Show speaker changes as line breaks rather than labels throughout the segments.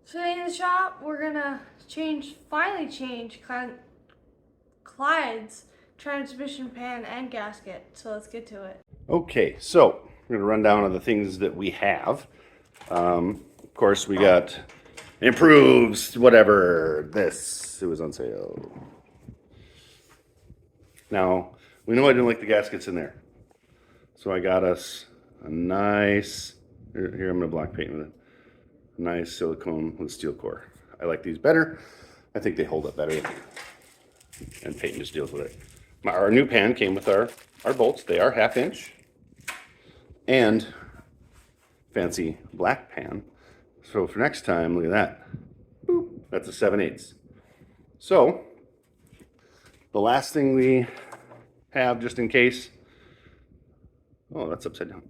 Today in the shop, we're gonna finally change Clyde's transmission pan and gasket. So let's get to it.
Okay, so we're going to run down on the things that we have. Of course, we got improves, whatever. It was on sale. Now, we know I didn't like the gaskets in there. So I got us a nice, here I'm going to block paint with it. Nice silicone with steel core. I like these better. I think they hold up better. And paint just deals with it. Our new pan came with our bolts. They are 1/2 inch. And fancy black pan. So for next time, look at that. Boop, that's a 7/8. So the last thing we have, just in case, oh, that's upside down.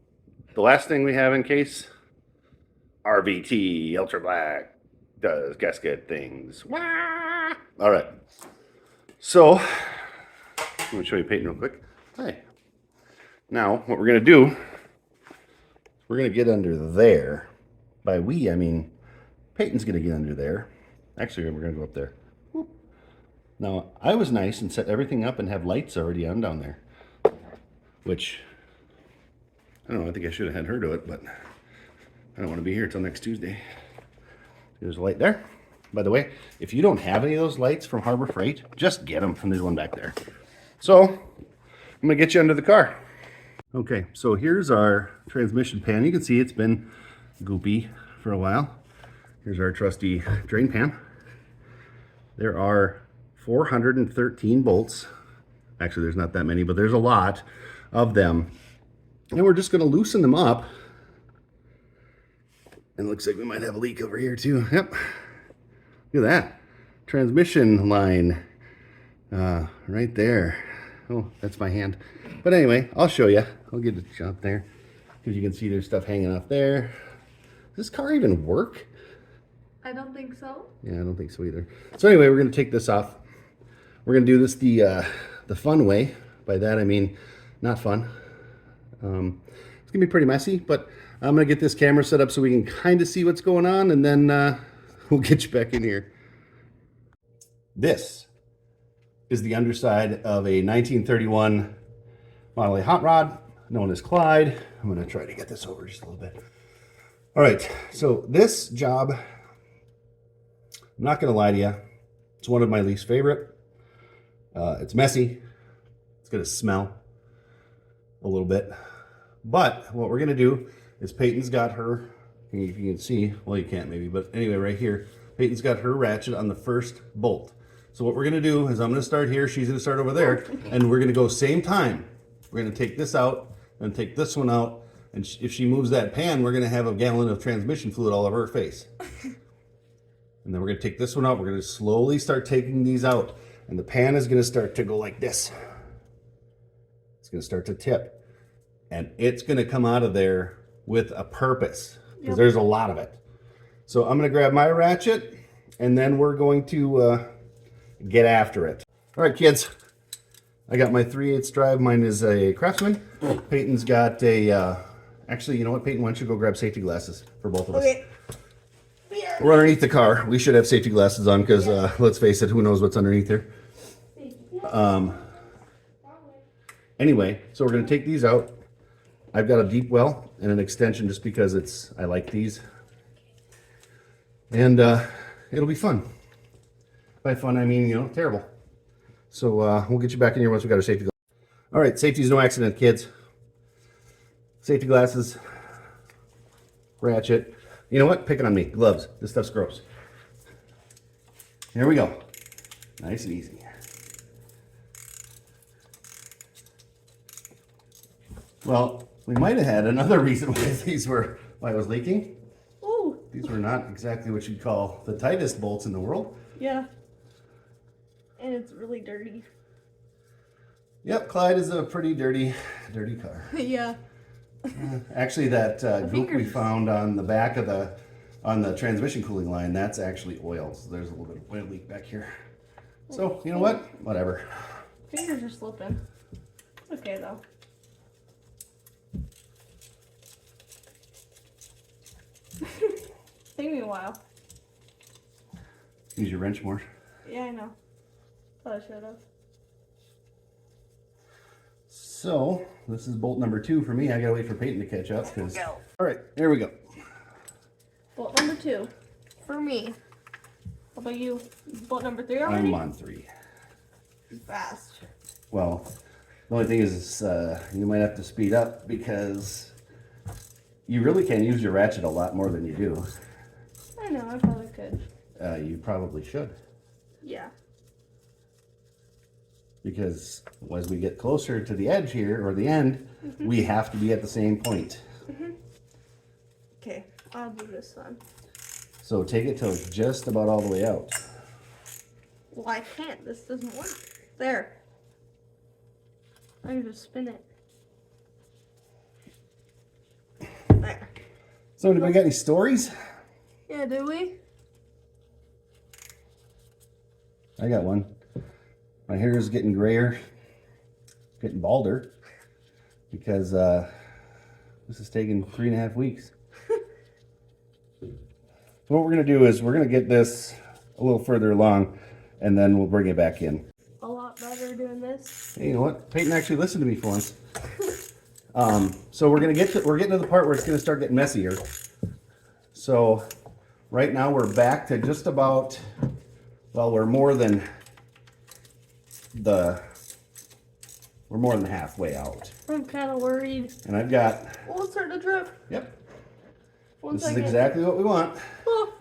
The last thing we have in case, RVT Ultra Black does gasket things. Wah! All right. So I'm going to show you painting real quick. Hi. Now what we're going to do, we're going to get under there. By we, I mean Peyton's going to get under there. Actually, we're going to go up there. Whoop. Now, I was nice and set everything up and have lights already on down there. Which, I don't know, I think I should have had her do it, but I don't want to be here till next Tuesday. There's a light there. By the way, if you don't have any of those lights from Harbor Freight, just get them from this one back there. So, I'm going to get you under the car. Okay, so here's our transmission pan. You can see it's been goopy for a while. Here's our trusty drain pan. There are 413 bolts. Actually, there's not that many, but there's a lot of them. And we're just going to loosen them up. And it looks like we might have a leak over here too. Yep. Look at that. Transmission line right there. Oh, that's my hand. But anyway, I'll show you. I'll get a shot there. Because you can see there's stuff hanging off there. Does this car even work?
I don't think so.
Yeah, I don't think so either. So anyway, we're going to take this off. We're going to do this the fun way. By that I mean not fun. It's going to be pretty messy, but I'm going to get this camera set up so we can kind of see what's going on, and then we'll get you back in here. This is the underside of a 1931 Model A hot rod, known as Clyde. I'm going to try to get this over just a little bit. All right, so this job, I'm not going to lie to you, it's one of my least favorite. It's messy. It's going to smell a little bit. But what we're going to do is Peyton's got her, you can see, well, you can't maybe, but anyway, right here, Peyton's got her ratchet on the first bolt. So what we're going to do is I'm going to start here, she's going to start over there, and we're going to go same time. We're going to take this out and take this one out, and if she moves that pan, we're going to have a gallon of transmission fluid all over her face. And then we're going to take this one out. We're going to slowly start taking these out, and the pan is going to start to go like this. It's going to start to tip. And it's going to come out of there with a purpose, because there's a lot of it. So I'm going to grab my ratchet, and then we're going to get after it. All right, kids. I got my 3/8 drive. Mine is a Craftsman. Peyton's got a... actually, you know what, Peyton? Why don't you go grab safety glasses for both of us? Okay. We're underneath the car. We should have safety glasses on, because let's face it, who knows what's underneath here. Anyway, so we're going to take these out. I've got a deep well and an extension just because I like these. And it'll be fun. By fun, I mean, you know, terrible. So we'll get you back in here once we got our safety glasses. All right, safety's no accident, kids. Safety glasses, ratchet. You know what? Pick it on me. Gloves. This stuff's gross. Here we go. Nice and easy. Well, we might have had another reason why it was leaking.
Ooh.
These were not exactly what you'd call the tightest bolts in the world.
Yeah. And it's really dirty.
Yep, Clyde is a pretty dirty car.
Yeah.
Actually, that goop we found on the back of the transmission cooling line, that's actually oil. So there's a little bit of oil leak back here. So, you know what? Whatever.
Fingers are slipping. Okay, though. Take me a while.
Use your wrench more.
Yeah, I know. Thought I should have.
So, this is bolt number 2 for me. I gotta wait for Peyton to catch up. Alright, here we go.
Bolt number 2 for me. How about you? Bolt number 3 already?
I'm on 3.
Fast.
Well, the only thing is you might have to speed up because you really can use your ratchet a lot more than you do.
I know, I probably could.
You probably should.
Yeah.
Because as we get closer to the edge here, or the end, we have to be at the same point.
Okay, I'll do this one.
So take it till it's just about all the way out.
Well, I can't. This doesn't work. There. I can just spin it. There.
So anybody got any stories?
Yeah, do we?
I got one. My hair is getting grayer, getting balder, because this is taking 3.5 weeks. So what we're going to do is we're going to get this a little further along, and then we'll bring it back in.
A lot better doing this.
Hey, you know what? Peyton actually listened to me for once. So we're getting to the part where it's going to start getting messier. So right now we're back to just about, well, we're more than halfway out.
I'm kind of worried.
And I've got,
Oh, it's starting to drip.
yep,
One
this
second.
is exactly what we want.
Oh,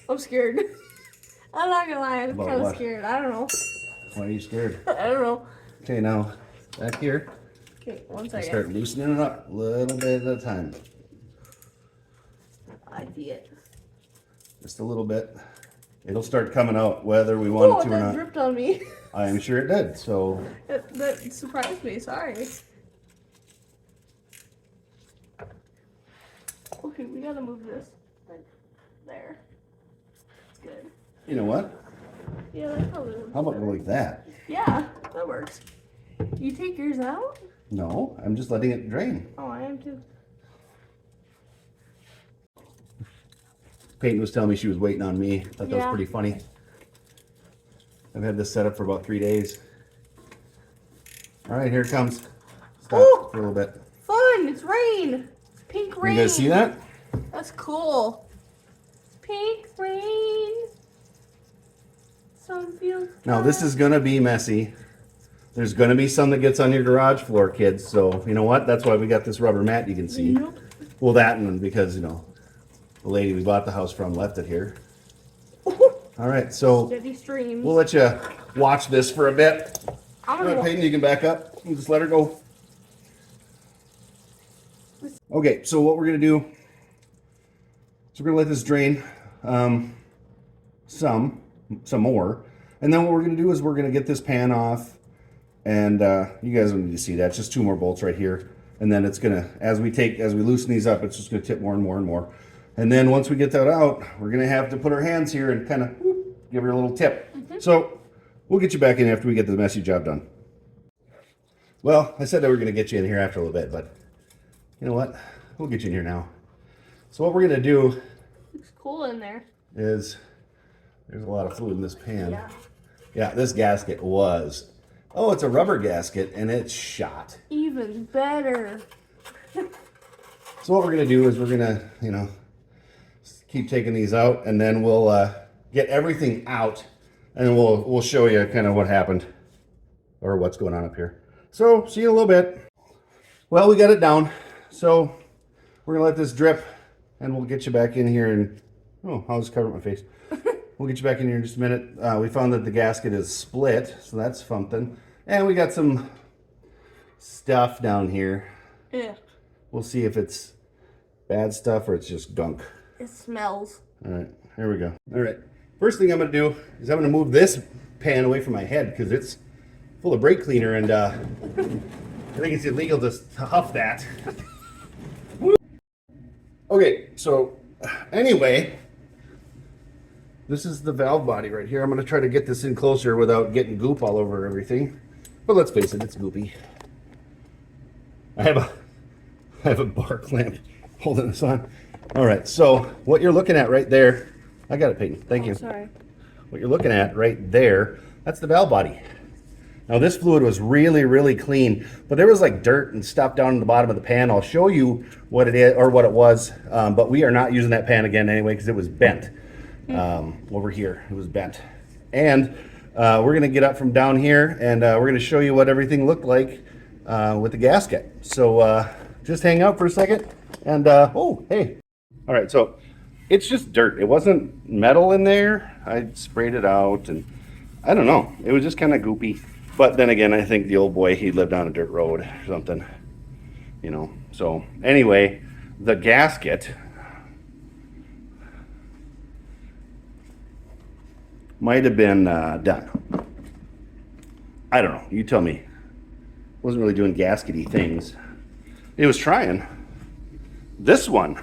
I'm scared. I'm not gonna lie, I'm
About
kind of
what?
scared. I don't know.
Why are you scared?
I don't know.
Okay, now back here,
Okay, one
we
second.
start loosening it up a little bit at a time.
I see it.
Just a little bit. It'll start coming out whether we want
Oh,
it to or
that
not.
dripped on me.
I am sure it did. So
That surprised me. Sorry. Okay, we gotta move this. Like, there. It's good.
you know what?
Yeah, that probably looks
How about
better.
go like that?
Yeah, that works. You take yours out?
No, I'm just letting it drain.
Oh, I am too.
Peyton was telling me she was waiting on me. Thought that was
Yeah.
pretty funny. I've had this set up for about 3 days. All right, here it comes. Stop
Ooh.
for a little bit.
Fun! It's rain! It's pink rain!
You guys see that?
That's cool. Pink rain. Sun feels
Now this is gonna be messy. There's gonna be some that gets on your garage floor, kids. So you know what? That's why we got this rubber mat you can see.
Nope.
Well, that and because the lady we bought the house from left it here. All right, so
Steady streams.
we'll let you watch this for a bit.
I'm
All
gonna
right, Peyton, you can back up and just let her go. Okay, so what we're gonna do is we're gonna let this drain some more, and then what we're gonna do is we're gonna get this pan off, and you guys don't need to see that. It's just 2 more bolts right here, and then it's gonna as we loosen these up, it's just gonna tip more and more and more. And then once we get that out, we're gonna have to put our hands here and kind of give her a little tip. So we'll get you back in after we get the messy job done. Well, I said that we were gonna get you in here after a little bit, but you know what? We'll get you in here now. So what we're gonna do
Looks cool in there.
is, there's a lot of fluid in this pan.
Yeah.
Yeah, this gasket was, oh, it's a rubber gasket and it's shot.
Even better.
So what we're gonna do is we're gonna, keep taking these out, and then we'll get everything out, and we'll show you kind of what happened or what's going on up here. So see you in a little bit. Well, we got it down, so we're gonna let this drip, and we'll get you back in here. And oh, I'll just cover my face. We'll get you back in here in just a minute. We found that the gasket is split, so that's something, and we got some stuff down here.
Yeah.
We'll see if it's bad stuff or it's just gunk.
It smells.
All right, here we go. All right, first thing I'm gonna do is I'm gonna move this pan away from my head because it's full of brake cleaner, and I think it's illegal to huff that. Okay, so anyway, this is the valve body right here. I'm gonna try to get this in closer without getting goop all over everything. But let's face it, it's goopy. I have a bar clamp holding this on. All right, so what you're looking at right there, I got it, Peyton. Thank you.
Sorry.
what you're looking at right there, that's the valve body. Now this fluid was really, really clean, but there was like dirt and stuff down in the bottom of the pan. I'll show you what it is or what it was, but we are not using that pan again anyway because it was bent over here. It was bent. And we're gonna get up from down here and we're gonna show you what everything looked like with the gasket. So just hang out for a second and oh, hey. All right, so it's just dirt. It wasn't metal in there. I sprayed it out and I don't know. It was just kind of goopy. But then again, I think the old boy, he lived on a dirt road or something, you know. So anyway, the gasket might have been done. I don't know. You tell me. Wasn't really doing gaskety things. It was trying. This one,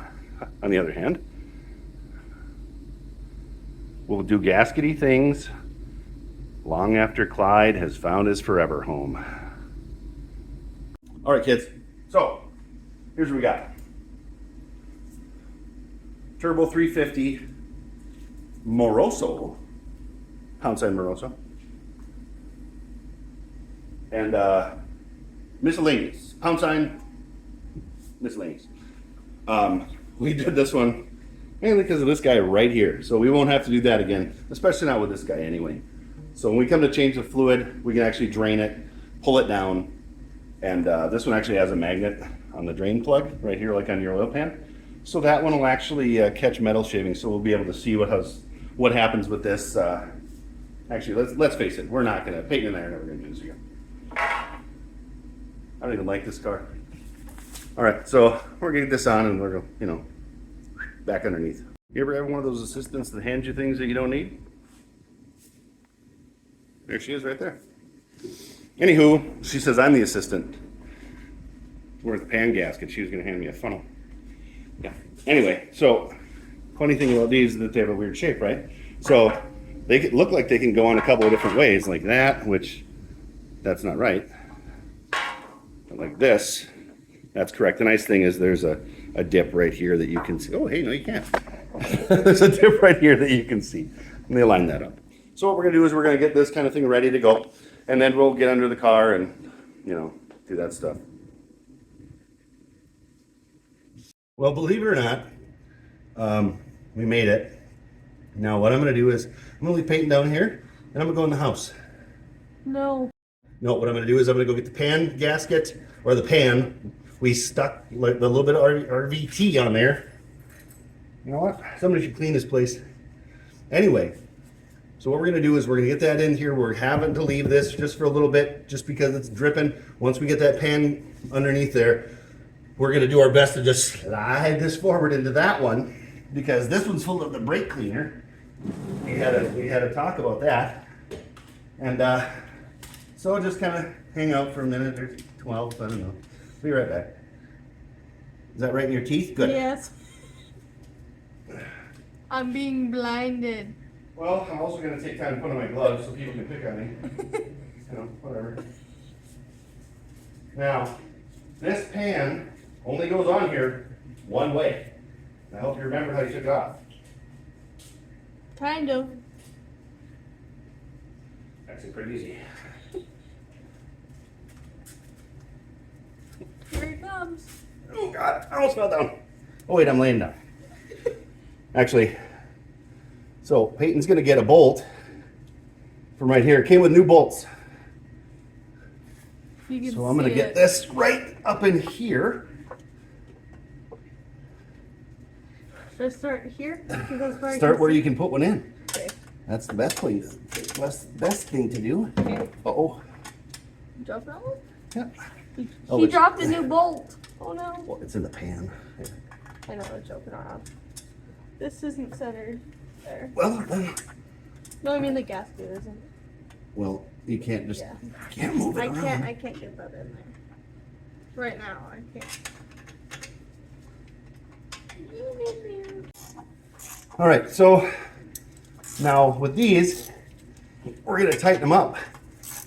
on the other hand, will do gaskety things long after Clyde has found his forever home. All right, kids. So here's what we got. Turbo 350 Moroso, pound sign Moroso, and miscellaneous, pound sign miscellaneous. We did this one mainly because of this guy right here, so we won't have to do that again, especially not with this guy anyway. So when we come to change the fluid, we can actually drain it, pull it down, and this one actually has a magnet on the drain plug right here, like on your oil pan. So that one will actually catch metal shavings, so we'll be able to see what happens with this. Actually, let's face it, we're not gonna, Peyton and I are never gonna do this again. I don't even like this car. All right, so we're gonna get this on and we're gonna, you know, back underneath. You ever have one of those assistants that hands you things that you don't need? There she is right there. Anywho, she says I'm the assistant. Where's the pan gasket? She was gonna hand me a funnel. Yeah. Anyway, so funny thing about these is that they have a weird shape, right? So they could look like they can go on a couple of different ways, like that, which that's not right. But like this, that's correct. The nice thing is there's a dip right here that you can see. Oh, hey, no, you can't. There's a dip right here that you can see. And they line that up. So what we're gonna do is we're gonna get this kind of thing ready to go, and then we'll get under the car and, you know, do that stuff. Well, believe it or not, we made it. Now what I'm gonna do is I'm gonna leave Peyton down here, and I'm gonna go in the house.
No.
No, what I'm gonna do is I'm gonna go get the pan gasket, or the pan. We stuck like the little bit of RVT on there. You know what? Somebody should clean this place. Anyway, so what we're gonna do is we're gonna get that in here. We're having to leave this just for a little bit, just because it's dripping. Once we get that pan underneath there, we're gonna do our best to just slide this forward into that one, because this one's full of the brake cleaner. We had a talk about that, and so just kind of hang out for a minute or 12. I don't know. Be right back. Is that right in your teeth? Good.
Yes. I'm being blinded.
Well, I'm also going to take time to put on my gloves so people can pick on me. You know, whatever. Now, this pan only goes on here one way. I hope you remember how you took it off.
Kind of.
Actually, pretty easy.
Here it comes.
Oh, God, I almost fell down. Oh, wait, I'm laying down. Actually, so Peyton's going to get a bolt from right here. It came with new bolts.
You can
So I'm going to get this right up in here.
Should I start here?
Start where you can put one in.
Okay.
That's the best place. Best thing to do.
Okay.
Uh-oh.
Drop that one?
Yeah.
He
Oh, it's-
dropped a new bolt. Oh no.
Well, it's in the pan. Here.
I know, I'm joking around. This isn't centered there.
Well,
No, I mean the gasket isn't.
well, you can't just
Yeah.
can't move it
I
around.
can't get that in there. Right now, I can't.
All right, so now with these, we're gonna tighten them up,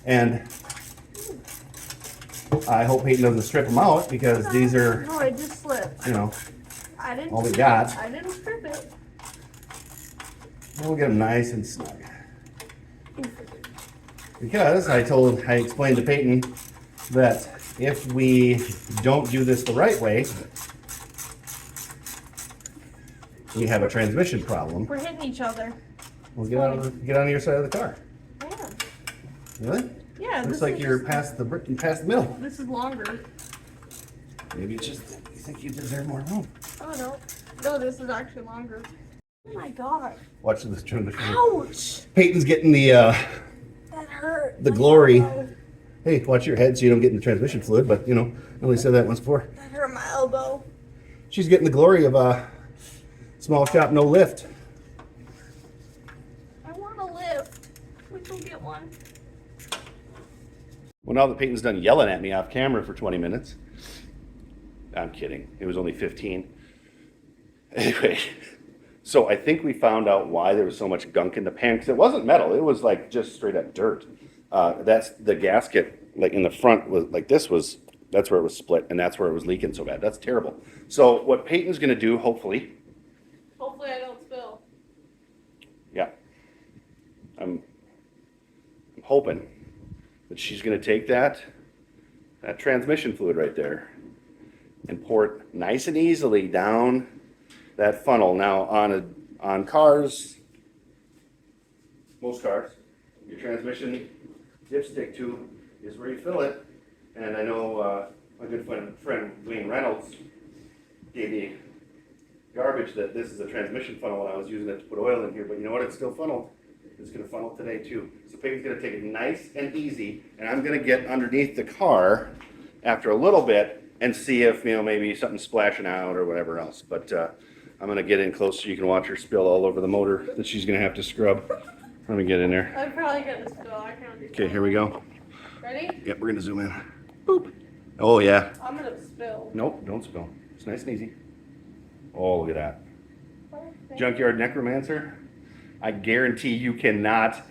and I hope Peyton doesn't strip them out because these are,
No, I just slipped.
you know,
I didn't.
all we got.
I didn't strip it.
We'll get them nice and snug. Because I explained to Peyton that if we don't do this the right way, we have a transmission problem.
We're hitting each other.
Well, get on your side of the car.
Yeah.
Really?
Yeah.
Looks like you're past the middle.
This is longer.
Maybe it's just you think you deserve more room.
Oh no. No, this is actually longer. Oh my god.
Watch this transmission.
Ouch!
Peyton's getting the
That hurt.
the glory. Hey, watch your head so you don't get in the transmission fluid. But you know, I only said that once before.
That hurt my elbow.
She's getting the glory of small shop, no lift.
I want a lift. We can get one.
Well, now that Peyton's done yelling at me off camera for 20 minutes. I'm kidding. It was only 15. Anyway, so I think we found out why there was so much gunk in the pan, because it wasn't metal. It was like just straight up dirt. That's the gasket, like in the front was like that's where it was split, and that's where it was leaking so bad. That's terrible. So what Peyton's going to do, hopefully
I don't spill.
Yeah. I'm hoping that she's going to take that transmission fluid right there and pour it nice and easily down that funnel. Now on cars, most cars, your transmission dipstick tube is where you fill it. And I know my good friend Wayne Reynolds gave me garbage that this is a transmission funnel when I was using it to put oil in here, but you know what? It's still funneled. It's going to funnel today too. So Peyton's going to take it nice and easy, and I'm going to get underneath the car after a little bit and see if maybe something's splashing out or whatever else. But I'm going to get in close so you can watch her spill all over the motor that she's going to have to scrub. Let me get in there.
I'm probably gonna spill. I can't do that.
Okay, here we go.
Ready?
Yep, we're going to zoom in. Boop. Oh yeah.
I'm gonna spill.
Nope, don't spill. It's nice and easy. Oh, look at that. Junkyard Necromancer. I guarantee you cannot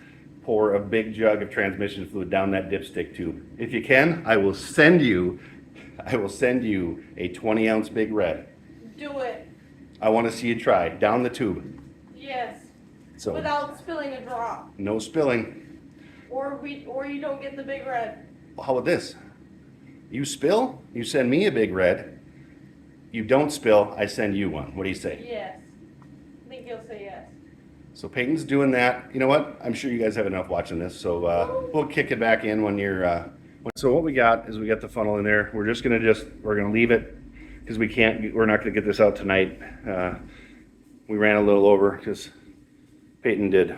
pour a big jug of transmission fluid down that dipstick tube. If you can, I will send you a 20-ounce Big Red.
Do it.
I want to see you try down the tube.
Yes.
So
Without spilling a drop.
no spilling.
Or you don't get the Big Red.
Well, how about this? You spill, you send me a Big Red. You don't spill, I send you one. What do you say?
Yes. I think he'll say yes.
So Peyton's doing that. You know what? I'm sure you guys have enough watching this, so we'll kick it back in when you're. So what we got is we got the funnel in there. We're gonna leave it because we're not gonna get this out tonight. We ran a little over because Peyton did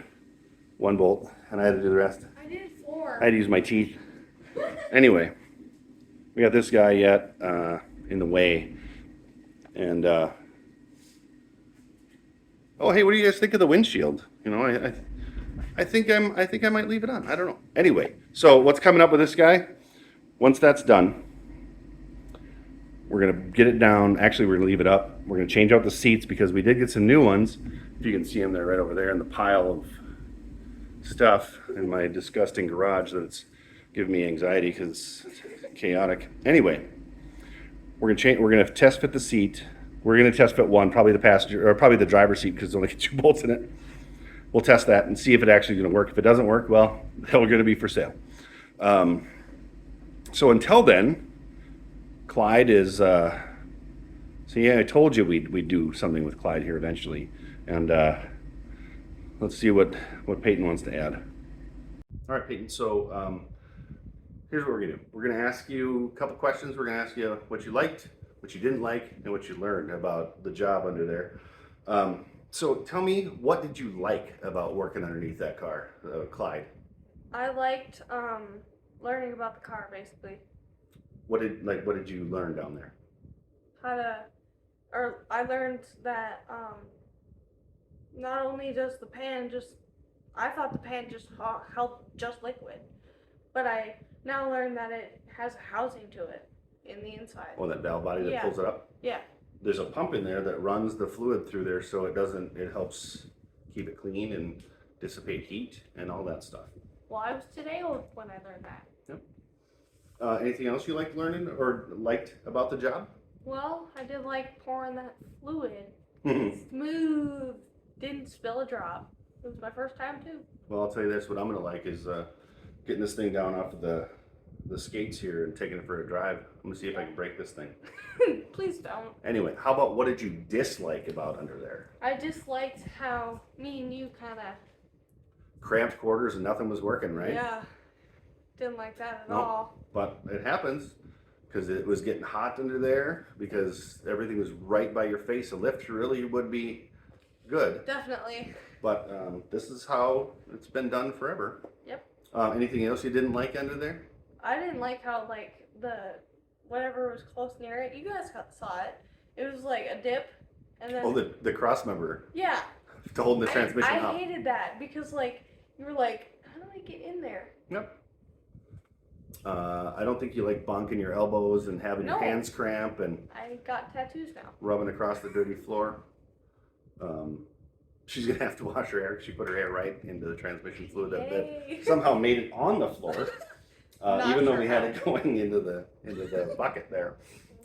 one bolt and I had to do the rest.
I did 4.
I had to use my teeth. Anyway, we got this guy yet in the way, and. Oh, hey, what do you guys think of the windshield? I think I might leave it on. I don't know. Anyway, so what's coming up with this guy? Once that's done, we're gonna get it down. Actually, we're gonna leave it up. We're gonna change out the seats because we did get some new ones. If you can see them, they're right over there in the pile of stuff in my disgusting garage that's giving me anxiety because it's chaotic. Anyway, we're gonna test fit the seat. We're going to test fit one, probably the passenger, or probably the driver's seat because there's only 2 bolts in it. We'll test that and see if it actually is going to work. If it doesn't work, well, they're going to be for sale. So until then, Clyde is, so yeah, I told you we'd do something with Clyde here eventually. And let's see what Peyton wants to add. All right, Peyton, so here's what we're going to do. We're going to ask you a couple questions. We're going to ask you what you liked, what you didn't like, and what you learned about the job under there. So tell me, what did you like about working underneath that car, Clyde?
I liked learning about the car, basically.
What did you learn down there?
I learned that not only does the pan I thought the pan just held just liquid, but I now learned that it has a housing to it. In the inside.
Oh, that valve body that pulls it up?
Yeah.
There's a pump in there that runs the fluid through there so it helps keep it clean and dissipate heat and all that stuff.
Well, I was today old when I learned that.
Yep. Anything else you liked learning or liked about the job?
Well, I did like pouring that fluid. Smooth. Didn't spill a drop. It was my first time too.
Well, I'll tell you this, what I'm gonna like is getting this thing down off of the skates here and taking it for a drive. I'm gonna see if I can break this thing.
Please don't.
Anyway, how about what did you dislike about under there?
I disliked how me and you kind of.
Cramped quarters and nothing was working, right?
Yeah. Didn't like that at
No.
all.
But it happens because it was getting hot under there because everything was right by your face. A lift really would be good.
Definitely.
But this is how it's been done forever.
Yep.
Anything else you didn't like under there?
I didn't like how like whatever was close near it. You guys saw it. It was like a dip, and then
Oh, the cross member
yeah.
to holding the transmission
I
up.
hated that because like you were like, how do I get in there?
Yep. I don't think you like bunking your elbows and having your
No.
hands cramp and
I got tattoos now.
rubbing across the dirty floor. She's gonna have to wash her hair because she put her hair right into the transmission fluid that
Yay.
somehow made it on the floor,
Not
even though
sure
we had
how.
it going into the bucket there.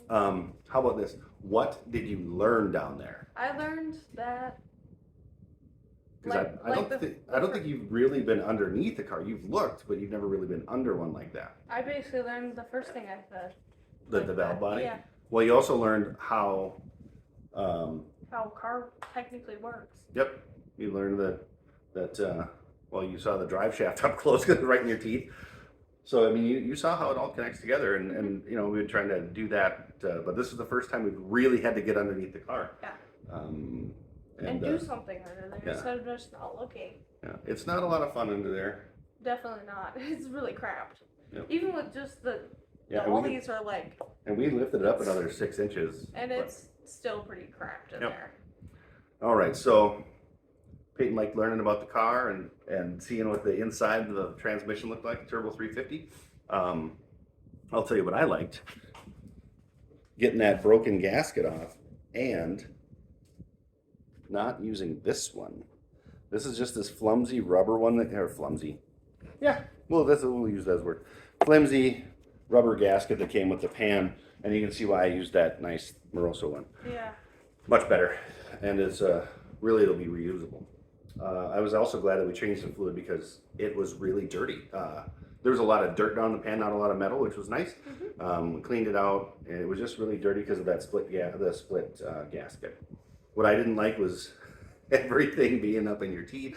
How about this? What did you learn down there?
I learned that.
Because I don't think you've really been underneath the car. You've looked, but you've never really been under one like that.
I basically learned the first thing I said.
The valve body.
Yeah.
Well, you also learned how.
How a car technically works.
Yep, you learned that. Well, you saw the drive shaft up close, 'cause it was right in your teeth. So I mean, you saw how it all connects together, and you know we've been trying to do that, but this is the first time we've really had to get underneath the car.
Yeah.
And
do something under there
yeah.
instead of just not looking.
Yeah, it's not a lot of fun under there.
Definitely not. It's really cramped.
Yep.
Even with just the
Yeah,
all these are like,
and we lifted it up another 6 inches.
and
but-
it's still pretty cramped in
Yep.
there.
All right, so Peyton liked learning about the car and seeing what the inside of the transmission looked like, turbo 350. I'll tell you what I liked. Getting that broken gasket off and not using this one. This is just this flimsy rubber one or flimsy. Yeah, well, we'll use that as a word. Flimsy rubber gasket that came with the pan, and you can see why I used that nice Moroso one.
Yeah.
Much better, and it's really it'll be reusable. I was also glad that we changed the fluid because it was really dirty. There was a lot of dirt down the pan, not a lot of metal, which was nice. We cleaned it out, and it was just really dirty because of that split gasket. What I didn't like was everything being up in your teeth.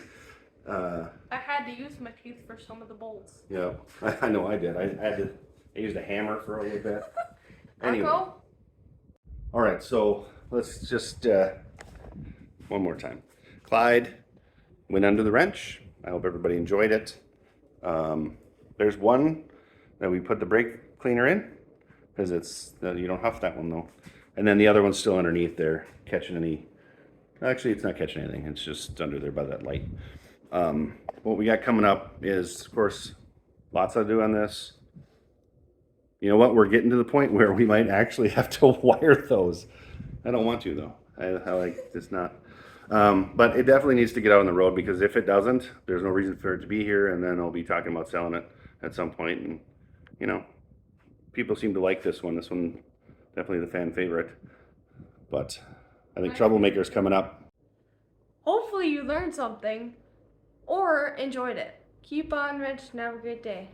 I had to use my teeth for some of the bolts.
Yeah, I know I did. I used a hammer for a little bit. Anyway.
Marco?
All right, so let's just one more time. Clyde went under the wrench. I hope everybody enjoyed it. There's one that we put the brake cleaner in because it's you don't huff that one though. And then the other one's still underneath there, catching any. Actually, it's not catching anything. It's just under there by that light. What we got coming up is, of course, lots to do on this. You know what? We're getting to the point where we might actually have to wire those. I don't want to though. I like it's not. But it definitely needs to get out on the road because if it doesn't, there's no reason for it to be here. And then I'll be talking about selling it at some point. And you know, people seem to like this one. This one definitely the fan favorite. But I think Troublemaker's coming up.
Hopefully you learned something or enjoyed it. Keep on wrenching and have a great day.